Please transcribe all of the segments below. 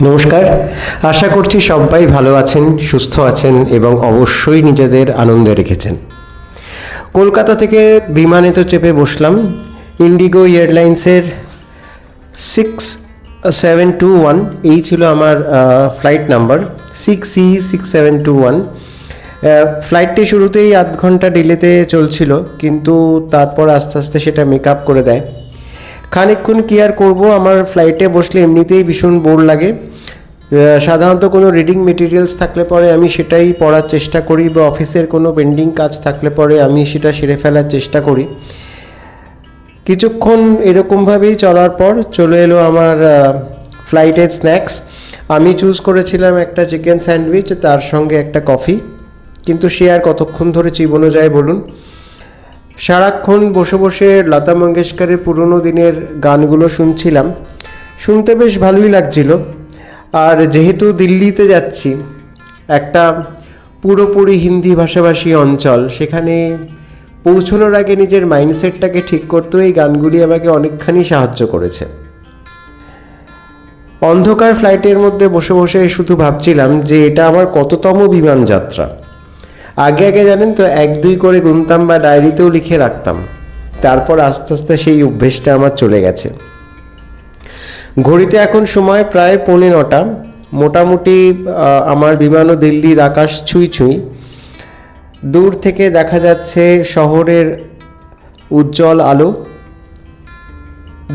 নমস্কার। আশা করছি সবাই ভালো আছেন, সুস্থ আছেন এবং অবশ্যই নিজেদের আনন্দে রেখেছেন। কলকাতা থেকে বিমানে তো চেপে বসলাম। ইন্ডিগো এয়ারলাইন্সের 6721 এই ছিল আমার ফ্লাইট নাম্বার, 6E6721। ফ্লাইটটি শুরুতেই আধ ঘন্টা ডিলেতে চলছিল, কিন্তু তারপর আস্তে আস্তে সেটা মেক আপ করে দেয়। খানিকক্ষণ কি আর করবো, আমার ফ্লাইটে বসলে এমনিতেই ভীষণ বোর লাগে। সাধারণত কোনো রিডিং মেটেরিয়ালস থাকলে পরে আমি সেটাই পড়ার চেষ্টা করি, বা অফিসের কোনো পেন্ডিং কাজ থাকলে পরে আমি সেটা সেরে ফেলার চেষ্টা করি। কিছুক্ষণ এরকমভাবেই চলার পর চলে এলো আমার ফ্লাইটের স্ন্যাক্স। আমি চুজ করেছিলাম একটা চিকেন স্যান্ডউইচ, তার সঙ্গে একটা কফি। কিন্তু সে আর কতক্ষণ ধরে চিবোনো যায় বলুন। সারাক্ষণ বসে বসে লতা মঙ্গেশকরের পুরনো দিনের গানগুলো শুনছিলাম, শুনতে বেশ ভালোই লাগছিল। আর যেহেতু দিল্লিতে যাচ্ছি, একটা পুরোপুরি হিন্দি ভাষাভাষী অঞ্চল, সেখানে পৌঁছানোর আগে নিজের মাইন্ডসেটটাকে ঠিক করতেও এই গানগুলি আমাকে অনেকখানি সাহায্য করেছে। অন্ধকার ফ্লাইটের মধ্যে বসে বসে শুধু ভাবছিলাম যে এটা আমার কততম বিমান যাত্রা। আগে আগে জানেন তো 1-2 করে গুনতাম বা ডায়েরিতেও লিখে রাখতাম, তারপর আস্তে আস্তে সেই অভ্যেসটা আমার চলে গেছে। ঘড়িতে এখন সময় প্রায় 9:45। মোটামুটি আমার বিমানও দিল্লির আকাশ ছুঁই ছুঁই। দূর থেকে দেখা যাচ্ছে শহরের উজ্জ্বল আলো।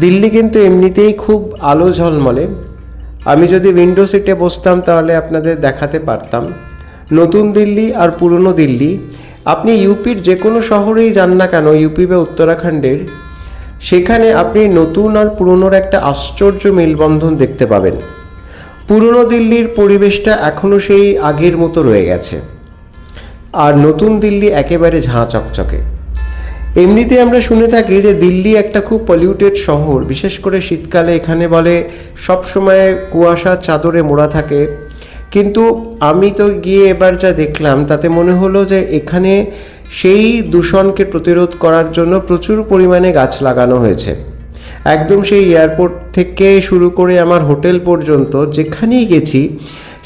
দিল্লি কিন্তু এমনিতেই খুব আলো ঝলমলে। আমি যদি উইন্ডো সিটে বসতাম তাহলে আপনাদের দেখাতে পারতাম। নতুন দিল্লি আর পুরনো দিল্লি, আপনি ইউপির যে কোনো শহরেই যান না কেন, ইউপি বা উত্তরাখণ্ডের, সেখানে আপনি নতুন আর পুরনোর একটা আশ্চর্য মেলবন্ধন দেখতে পাবেন। পুরনো দিল্লির পরিবেশটা এখনও সেই আগের মতো রয়ে গেছে, আর নতুন দিল্লি একেবারে ঝাঁ চকচকে। এমনিতে আমরা শুনে থাকি যে দিল্লি একটা খুব পলিউটেড শহর, বিশেষ করে শীতকালে এখানে বলে সবসময় কুয়াশার চাদরে মোড়া থাকে। কিন্তু আমি তো গিয়ে এবার যা দেখলাম তাতে মনে হলো যে এখানে সেই দূষণকে প্রতিরোধ করার জন্য প্রচুর পরিমাণে গাছ লাগানো হয়েছে। একদম সেই এয়ারপোর্ট থেকে শুরু করে আমার হোটেল পর্যন্ত যেখানেই গেছি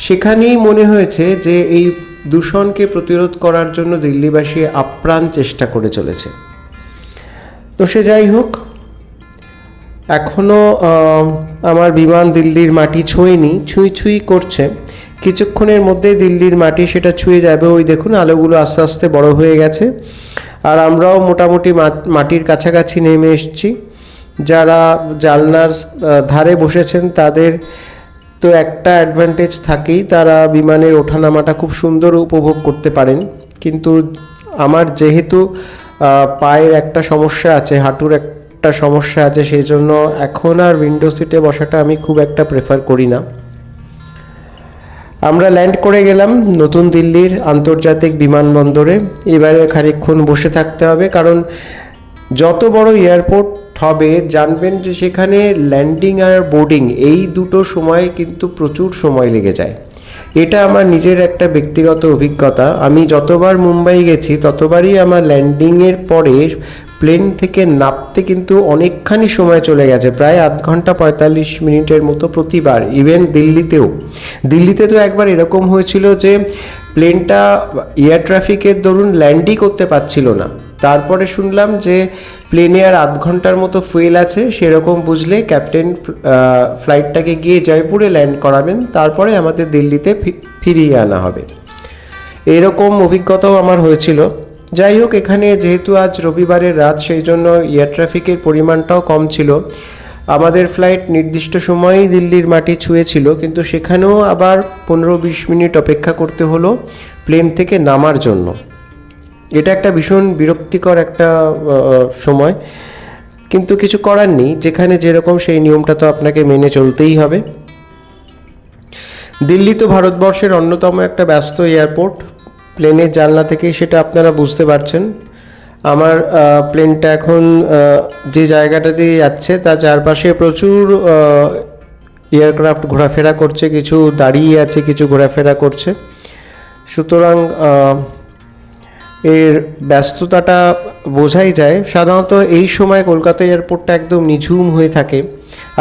সেখানেই মনে হয়েছে যে এই দূষণকে প্রতিরোধ করার জন্য দিল্লিবাসী আপ্রাণ চেষ্টা করে চলেছে। তো সে যাই হোক, এখনও আমার বিমান দিল্লির মাটি ছোঁয়নি, ছুঁই ছুঁই করছে। কিছুক্ষণের মধ্যেই দিল্লির মাটি সেটা ছুঁয়ে যাবে। ওই দেখুন আলোগুলো আস্তে আস্তে বড় হয়ে গেছে, আর আমরাও মোটামুটি মাটির কাছাকাছি নেমে এসেছি। যারা জানলার ধারে বসেছেন তাদের তো একটা অ্যাডভান্টেজ থাকেই, তারা বিমানের ওঠানামাটা খুব সুন্দর উপভোগ করতে পারেন। কিন্তু আমার যেহেতু পায়ের একটা সমস্যা আছে, হাঁটুর একটা সমস্যা আছে, সেই জন্য এখন আর উইন্ডো সিটে বসাটা আমি খুব একটা প্রেফার করি না। আমরা ল্যান্ড করে গেলাম নতুন দিল্লির আন্তর্জাতিক বিমানবন্দরে। এবারে খানিকক্ষণ বসে থাকতে হবে, কারণ যত বড় এয়ারপোর্ট হবে জানবেন যে সেখানে ল্যান্ডিং আর বোর্ডিং এই দুটো সময় কিন্তু প্রচুর সময় লেগে যায়। এটা আমার নিজের একটা ব্যক্তিগত অভিজ্ঞতা। আমি যতবার মুম্বাই গেছি ততবারই আমার ল্যান্ডিংয়ের পরে প্লেন থেকে নামতে কিন্তু অনেকখানি সময় চলে গেছে, প্রায় 1 ঘন্টা 45 মিনিটের মতো প্রতিবার। ইভেন দিল্লিতে তো একবার এরকম হয়েছিল যে প্লেনটা এয়ার ট্রাফিকের দরুন ল্যান্ডই করতে পারছিল না। তারপরে শুনলাম যে প্লেনে আর 1/2 ঘন্টার মতো ফুয়েল আছে, সেরকম বুঝলে ক্যাপ্টেন ফ্লাইটটাকে গিয়ে জয়পুরে ল্যান্ড করাবেন, তারপরে আমাদের দিল্লিতে ফিরিয়ে আনা হবে। এরকম অভিজ্ঞতাও আমার হয়েছিল। যাই হোক, এখানে যেহেতু আজ রবিবারের রাত, সেই জন্য এয়ার ট্রাফিকের পরিমাণটাও কম ছিল। আমাদের ফ্লাইট নির্দিষ্ট সময়েই দিল্লির মাটি ছুঁয়েছিল, কিন্তু সেখানেও আবার 15-20 মিনিট অপেক্ষা করতে হলো প্লেন থেকে নামার জন্য। এটা একটা ভীষণ বিরক্তিকর একটা সময়, কিন্তু কিছু করার নেই। যেখানে যেরকম সেই নিয়মটা তো আপনাকে মেনে চলতেই হবে। দিল্লি তো ভারতবর্ষের অন্যতম একটা ব্যস্ত এয়ারপোর্ট। প্লেনের জানলা থেকেই সেটা আপনারা বুঝতে পারছেন। আমার প্লেনটা এখন যে জায়গাটা দিয়ে যাচ্ছে তার চারপাশে প্রচুর এয়ারক্রাফট ঘোরাফেরা করছে, কিছু দাঁড়িয়ে আছে, কিছু ঘোরাফেরা করছে। সুতরাং এর ব্যস্ততাটা বোঝাই যায়। সাধারণত এই সময় কলকাতা এয়ারপোর্টটা একদম নিঝুম হয়ে থাকে,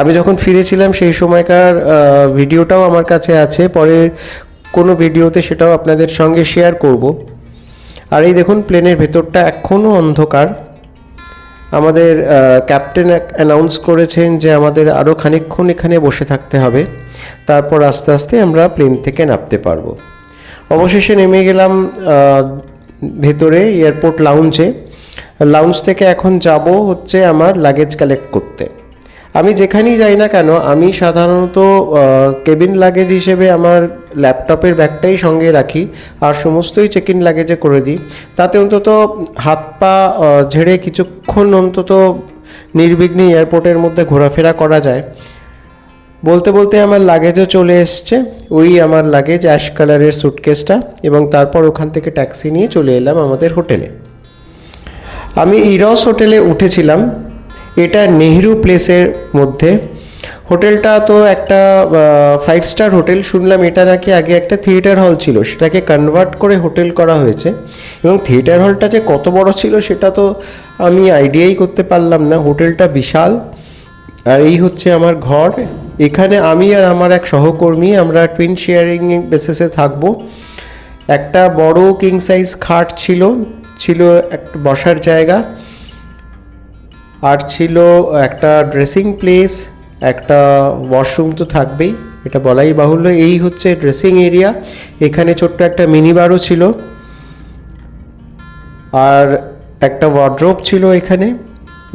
আমি যখন ফিরেছিলাম সেই সময়কার ভিডিওটাও আমার কাছে আছে, পরে কোনো ভিডিওতে সেটাও আপনাদের সঙ্গে শেয়ার করব। আর এই দেখুন প্লেনের ভেতরটা এখনও অন্ধকার। আমাদের ক্যাপ্টেন অ্যানাউন্স করেছেন যে আমাদের আরও খানিকক্ষণ এখানে বসে থাকতে হবে, তারপর আস্তে আস্তে আমরা প্লেন থেকে নামতে পারবো। অবশেষে নেমে গেলাম ভেতরে এয়ারপোর্ট লাউঞ্জ থেকে এখন যাব হচ্ছে আমার লাগেজ কালেক্ট করতে। আমি যেখানেই যাই না কেন আমি সাধারণত কেবিন লাগেজ হিসেবে আমার ল্যাপটপের ব্যাগটাই সঙ্গে রাখি, আর সমস্তই চেক ইন লাগেজে করে দিই। তাতে অন্তত হাত পা ঝেড়ে কিছুক্ষণ অন্তত নির্বিঘ্নে এয়ারপোর্টের মধ্যে ঘোরাফেরা করা যায়। বলতে বলতে আমার লাগেজও চলে এসছে, ওই আমার লাগেজ অ্যাশ কালারের সুটকেসটা, এবং তারপর ওখান থেকে ট্যাক্সি নিয়ে চলে এলাম আমাদের হোটেলে। আমি ইরস হোটেলে উঠেছিলাম, এটা নেহেরু প্লেসের মধ্যে। হোটেলটা তো একটা 5 স্টার হোটেল, শুনলাম এটা নাকি আগে একটা থিয়েটার হল ছিল, সেটাকে কনভার্ট করে হোটেল করা হয়েছে। এবং থিয়েটার হলটা যে কত বড় ছিল সেটা তো আমি আইডিয়াই করতে পারলাম না, হোটেলটা বিশাল। আর এই হচ্ছে আমার ঘর, এখানে আমি আর আমার এক সহকর্মী আমরা টুইন শেয়ারিং বেসিসে থাকবো। একটা বড় কিং সাইজ খাট ছিল একটা বসার জায়গা, আর ছিল একটা ড্রেসিং প্লেস, একটা ওয়াশরুম তো থাকবেই, এটা বলাই বাহুল্য। এই হচ্ছে ড্রেসিং এরিয়া, এখানে ছোট্ট একটা মিনি বারও ছিল, আর একটা ওয়ার্ড্রোব ছিল এখানে।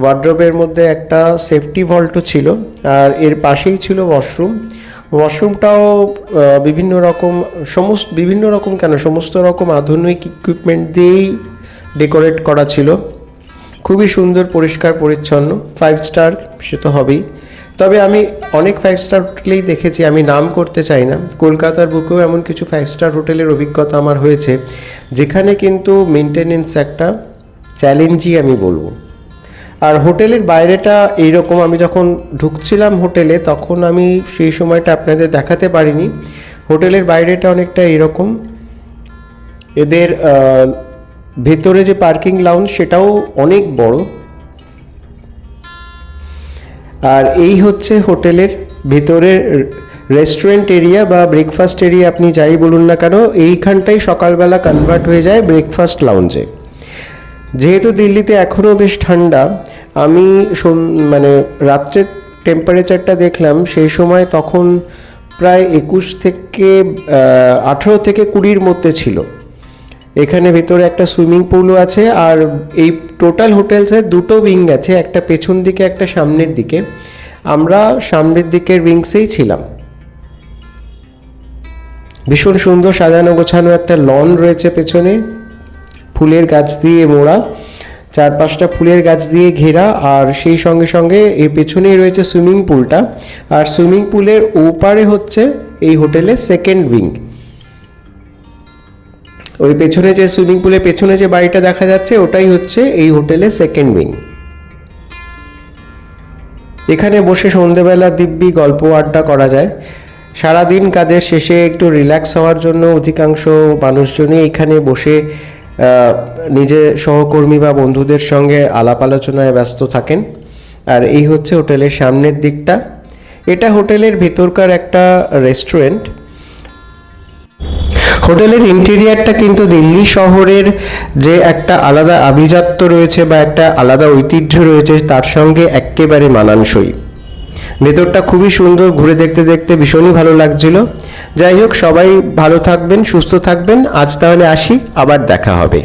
ওয়ার্ড্রোবের মধ্যে একটা সেফটি ভল্টও ছিল, আর এর পাশেই ছিল ওয়াশরুমটাও সমস্ত রকম আধুনিক ইকুইপমেন্ট দিয়েই ডেকোরেট করা ছিল। খুবই সুন্দর, পরিষ্কার পরিচ্ছন্ন, 5 স্টার সে তো হবেই। তবে আমি অনেক 5 স্টার হোটেলেই দেখেছি, আমি নাম করতে চাই না, কলকাতার বুকেও এমন কিছু 5 স্টার হোটেলের অভিজ্ঞতা আমার হয়েছে, যেখানে কিন্তু মেনটেনেন্স একটা চ্যালেঞ্জই আমি বলবো। আর হোটেলের বাইরেটা এইরকম, আমি যখন ঢুকছিলাম হোটেলে তখন আমি সেই সময়টা আপনাদের দেখাতে পারিনি। হোটেলের বাইরেটা অনেকটা এইরকম, এদের ভেতরে যে পার্কিং লাউঞ্জ সেটাও অনেক বড়। আর এই হচ্ছে হোটেলের ভেতরের রেস্টুরেন্ট এরিয়া বা ব্রেকফাস্ট এরিয়া, আপনি যাই বলুন না কেন, এইখানটাই সকালবেলা কনভার্ট হয়ে যায় ব্রেকফাস্ট লাউঞ্জে। যেহেতু দিল্লিতে এখনও বেশ ঠান্ডা, আমি রাত্রের টেম্পারেচারটা দেখলাম সেই সময় তখন প্রায় 21 থেকে 18 থেকে 20-র মধ্যে ছিল। এখানে ভেতরে একটা সুইমিং পুলও আছে, আর এই টোটাল হোটেলসের 2টো উইং আছে, একটা পেছন দিকে একটা সামনের দিকে। আমরা সামনের দিকের উইংসেই ছিলাম। ভীষণ সুন্দর সাজানো গোছানো একটা লন রয়েছে পেছনে, ফুলের গাছ দিয়ে মোড়া, 4-5টা ফুলের গাছ দিয়ে ঘেরা, আর সেই সঙ্গে সঙ্গে এর পেছনেই রয়েছে সুইমিং পুলটা। আর সুইমিং পুলের ওপারে হচ্ছে এই হোটেলের সেকেন্ড উইং। ওই পেছনে যে সুইমিং পুলের পেছনে যে বাড়িটা দেখা যাচ্ছে ওটাই হচ্ছে এই হোটেলের সেকেন্ড উইং। এখানে বসে সন্ধেবেলা দিব্যি গল্প আড্ডা করা যায়। সারাদিন কাজের শেষে একটু রিল্যাক্স হওয়ার জন্য অধিকাংশ মানুষজনই এখানে বসে নিজের সহকর্মী বা বন্ধুদের সঙ্গে আলাপ আলোচনায় ব্যস্ত থাকেন। আর এই হচ্ছে হোটেলের সামনের দিকটা, এটা হোটেলের ভেতরকার একটা রেস্টুরেন্ট। হোটেলের ইন্টেরিয়ারটা কিন্তু দিল্লি শহরের যে একটা আলাদা আভিজাত্য রয়েছে বা একটা আলাদা ঐতিহ্য রয়েছে তার সঙ্গে একেবারে মানানসই। ভেতরটা খুবই সুন্দর, ঘুরে দেখতে দেখতে ভীষণই ভালো লাগছিল। যাই হোক, সবাই ভালো থাকবেন, সুস্থ থাকবেন। আজ তাহলে আসি, আবার দেখা হবে।